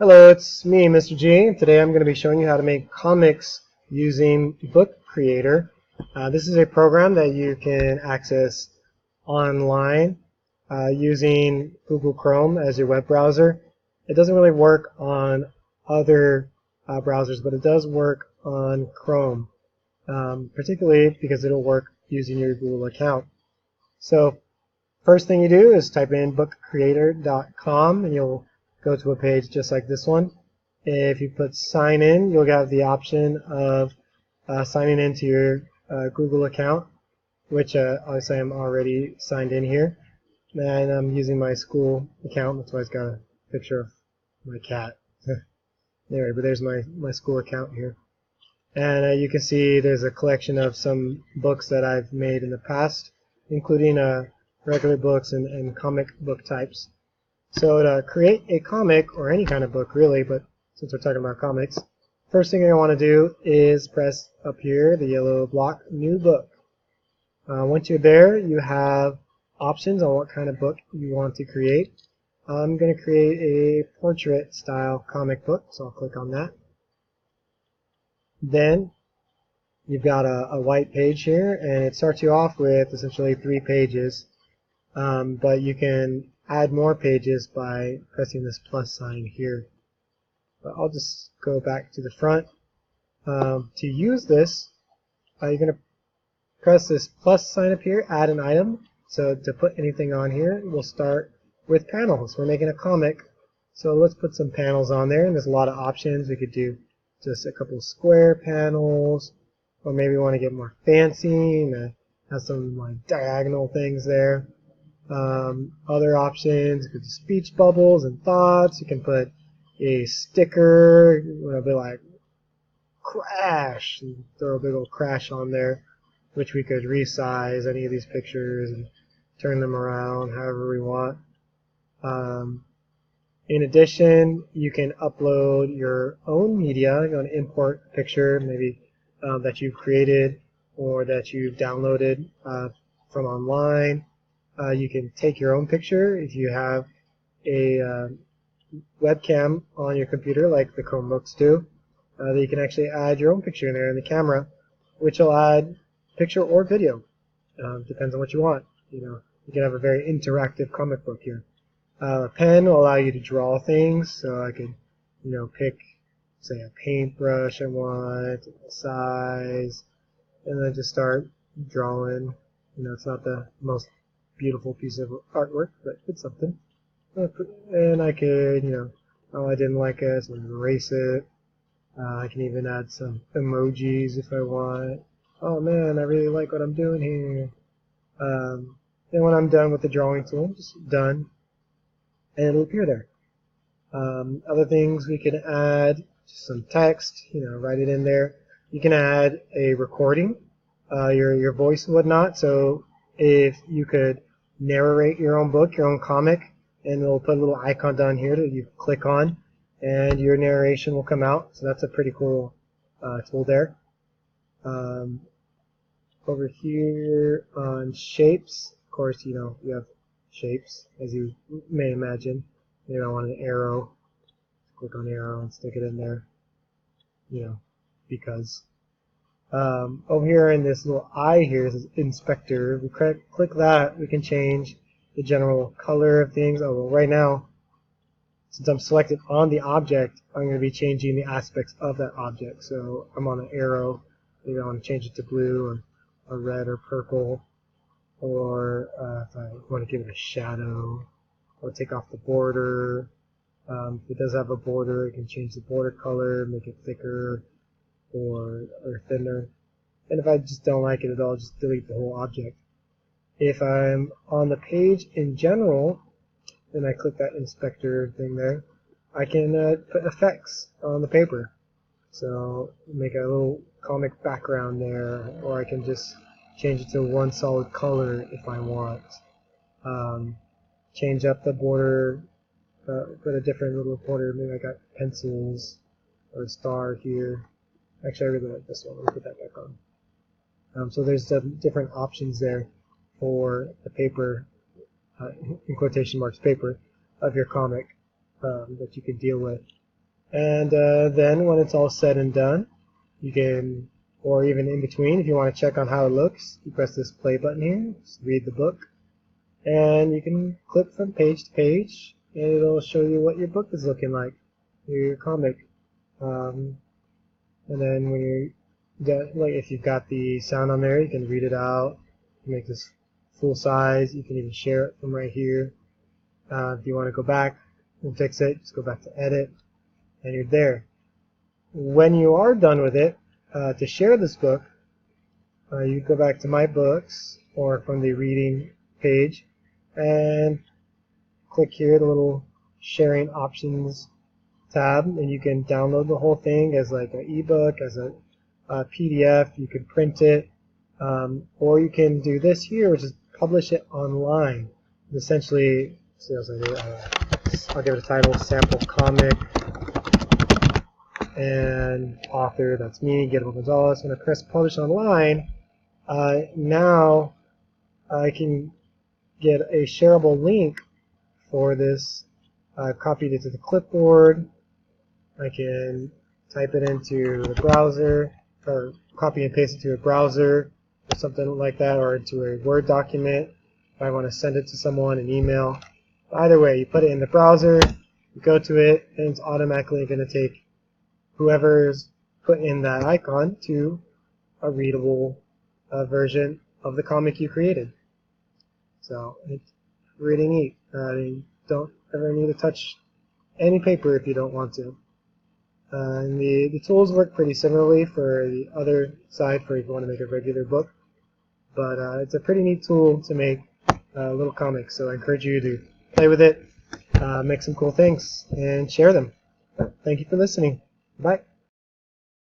Hello, it's me, Mr. G. Today I'm going to be showing you how to make comics using Book Creator. This is a program that you can access online using Google Chrome as your web browser. It doesn't really work on other browsers, but it does work on Chrome, particularly because it'll work using your Google account. So first thing you do is type in bookcreator.com and you'll go to a page just like this one. If you put sign in, you'll have the option of signing into your Google account, which obviously I'm already signed in here. And I'm using my school account, that's why it's got a picture of my cat. Anyway, but there's my school account here. And you can see there's a collection of some books that I've made in the past, including regular books and comic book types. So to create a comic, or any kind of book really, but since we're talking about comics, first thing I want to do is press up here, the yellow block, New Book. Once you're there, you have options on what kind of book you want to create. I'm going to create a portrait style comic book, so I'll click on that. Then you've got a white page here, and it starts you off with essentially 3 pages, but you can add more pages by pressing this plus sign here. But I'll just go back to the front. To use this, you're going to press this plus sign up here, add an item. So to put anything on here, we'll start with panels. We're making a comic, so let's put some panels on there, and there's a lot of options. We could do just a couple square panels, or maybe we want to get more fancy and have some like diagonal things there. Other options, you could do speech bubbles and thoughts. You can put a sticker, it'll be like crash, and throw a big old crash on there, which we could resize any of these pictures and turn them around however we want. In addition, you can upload your own media. You want to import a picture, maybe that you've created or that you've downloaded from online. You can take your own picture if you have a webcam on your computer like the Chromebooks do. You can actually add your own picture in there in the camera, which will add picture or video. Depends on what you want. You can have a very interactive comic book here. A pen will allow you to draw things, so I could pick, say, a paintbrush I want, size, and then just start drawing. It's not the most beautiful piece of artwork, but it's something. And I could, oh, I didn't like it, so erase it. I can even add some emojis if I want. Oh man, I really like what I'm doing here. And when I'm done with the drawing tool, I'm just done, and it'll appear there. Other things we can add, just some text, write it in there. You can add a recording, your voice and whatnot. So if you could narrate your own book, your own comic, and it'll put a little icon down here that you click on, and your narration will come out. So that's a pretty cool tool there. Over here on shapes, of course, you have shapes, as you may imagine. Maybe I want an arrow. Click on the arrow and stick it in there, because. Over here in this little eye here is inspector. We click that, we can change the general color of things. Oh, well, right now, since I'm selected on the object, I'm going to be changing the aspects of that object. So I'm on an arrow. Maybe I want to change it to blue or red or purple. Or if I want to give it a shadow, or take off the border. If it does have a border, I can change the border color, make it thicker or thinner. And if I just don't like it at all, just delete the whole object. If I'm on the page in general, and I click that inspector thing there, I can put effects on the paper. So make a little comic background there, or I can just change it to one solid color if I want. Change up the border, put a different little border. Maybe I got pencils or a star here. Actually, I really like this one. Let me put that back on. So there's different options there for the paper, in quotation marks, paper, of your comic that you can deal with. And then when it's all said and done, you can, or even in between, if you want to check on how it looks, you press this play button here, just read the book, and you can click from page to page, and it'll show you what your book is looking like, your comic. And then when you're done, like if you've got the sound on there, you can read it out, make this full size. You can even share it from right here. If you want to go back and fix it, just go back to edit, and you're there. When you are done with it, to share this book, you go back to My Books or from the reading page and click here, the little sharing options tab, and you can download the whole thing as like an ebook, as a PDF. You can print it, or you can do this here, which is publish it online. Essentially, I'll give it a title: sample comic, and author, that's me, Guillermo Gonzalez. When I press publish online, now I can get a shareable link for this. I've copied it to the clipboard. I can type it into the browser, or copy and paste it to a browser or something like that, or into a Word document if I want to send it to someone, an email. Either way, you put it in the browser, you go to it, and it's automatically going to take whoever's put in that icon to a readable version of the comic you created. So it's really neat. You don't ever need to touch any paper if you don't want to. And the tools work pretty similarly for the other side, for if you want to make a regular book. But it's a pretty neat tool to make little comics, so I encourage you to play with it, make some cool things, and share them. Thank you for listening. Bye.